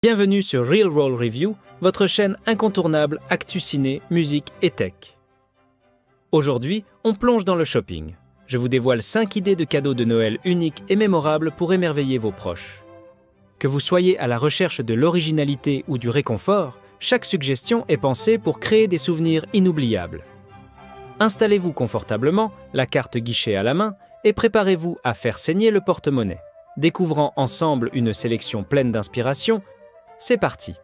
Bienvenue sur Real Roll Review, votre chaîne incontournable actu ciné, musique et tech. Aujourd'hui, on plonge dans le shopping. Je vous dévoile 5 idées de cadeaux de Noël uniques et mémorables pour émerveiller vos proches. Que vous soyez à la recherche de l'originalité ou du réconfort, chaque suggestion est pensée pour créer des souvenirs inoubliables. Installez-vous confortablement, la carte guichet à la main, et préparez-vous à faire saigner le porte-monnaie. Découvrant ensemble une sélection pleine d'inspiration, c'est parti.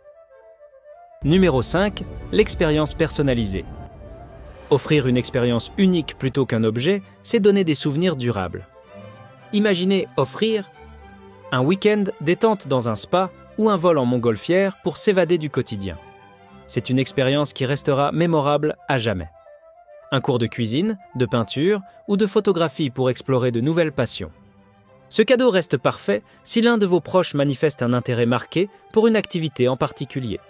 Numéro 5. L'expérience personnalisée. Offrir une expérience unique plutôt qu'un objet, c'est donner des souvenirs durables. Imaginez offrir un week-end détente dans un spa ou un vol en montgolfière pour s'évader du quotidien. C'est une expérience qui restera mémorable à jamais. Un cours de cuisine, de peinture ou de photographie pour explorer de nouvelles passions. Ce cadeau reste parfait si l'un de vos proches manifeste un intérêt marqué pour une activité en particulier.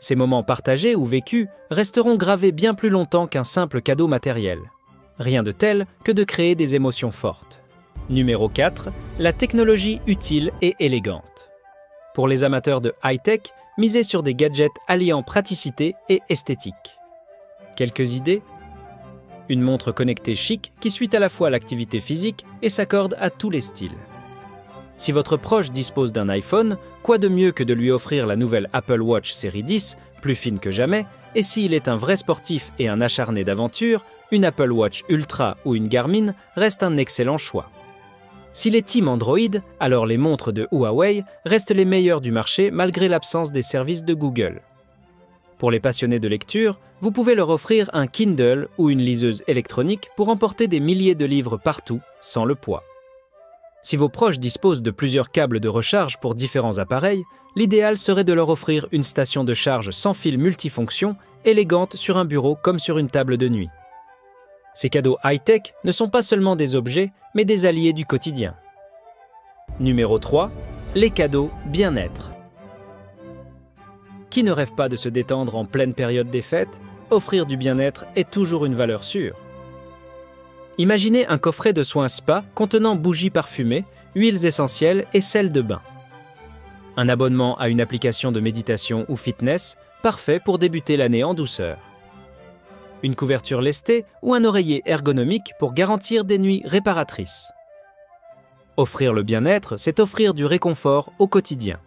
Ces moments partagés ou vécus resteront gravés bien plus longtemps qu'un simple cadeau matériel. Rien de tel que de créer des émotions fortes. Numéro 4. La technologie utile et élégante. Pour les amateurs de high-tech, misez sur des gadgets alliant praticité et esthétique. Quelques idées ? Une montre connectée chic qui suit à la fois l'activité physique et s'accorde à tous les styles. Si votre proche dispose d'un iPhone, quoi de mieux que de lui offrir la nouvelle Apple Watch série 10, plus fine que jamais, et s'il est un vrai sportif et un acharné d'aventure, une Apple Watch Ultra ou une Garmin reste un excellent choix. S'il est team Android, alors les montres de Huawei restent les meilleures du marché malgré l'absence des services de Google. Pour les passionnés de lecture, vous pouvez leur offrir un Kindle ou une liseuse électronique pour emporter des milliers de livres partout, sans le poids. Si vos proches disposent de plusieurs câbles de recharge pour différents appareils, l'idéal serait de leur offrir une station de charge sans fil multifonction, élégante sur un bureau comme sur une table de nuit. Ces cadeaux high-tech ne sont pas seulement des objets, mais des alliés du quotidien. Numéro 3. Les cadeaux bien-être. Qui ne rêve pas de se détendre en pleine période des fêtes? Offrir du bien-être est toujours une valeur sûre. Imaginez un coffret de soins spa contenant bougies parfumées, huiles essentielles et sel de bain. Un abonnement à une application de méditation ou fitness, parfait pour débuter l'année en douceur. Une couverture lestée ou un oreiller ergonomique pour garantir des nuits réparatrices. Offrir le bien-être, c'est offrir du réconfort au quotidien.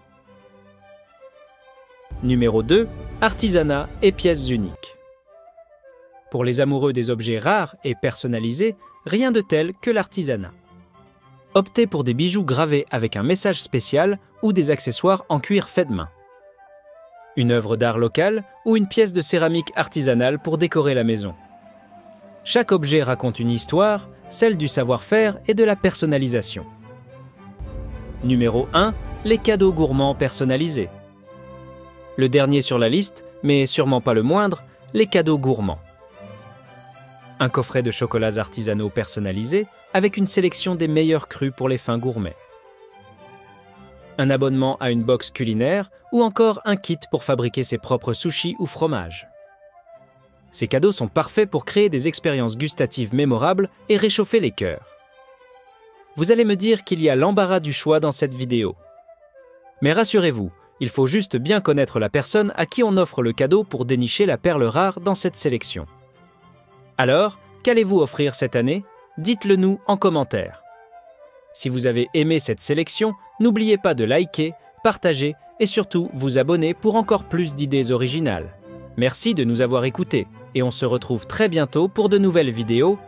Numéro 2. Artisanat et pièces uniques. Pour les amoureux des objets rares et personnalisés, rien de tel que l'artisanat. Optez pour des bijoux gravés avec un message spécial ou des accessoires en cuir fait de main. Une œuvre d'art locale ou une pièce de céramique artisanale pour décorer la maison. Chaque objet raconte une histoire, celle du savoir-faire et de la personnalisation. Numéro 1. Les cadeaux gourmands personnalisés. Le dernier sur la liste, mais sûrement pas le moindre, les cadeaux gourmands. Un coffret de chocolats artisanaux personnalisés avec une sélection des meilleurs crus pour les fins gourmets. Un abonnement à une box culinaire ou encore un kit pour fabriquer ses propres sushis ou fromages. Ces cadeaux sont parfaits pour créer des expériences gustatives mémorables et réchauffer les cœurs. Vous allez me dire qu'il y a l'embarras du choix dans cette vidéo. Mais rassurez-vous, il faut juste bien connaître la personne à qui on offre le cadeau pour dénicher la perle rare dans cette sélection. Alors, qu'allez-vous offrir cette année? Dites-le nous en commentaire. Si vous avez aimé cette sélection, n'oubliez pas de liker, partager et surtout vous abonner pour encore plus d'idées originales. Merci de nous avoir écoutés et on se retrouve très bientôt pour de nouvelles vidéos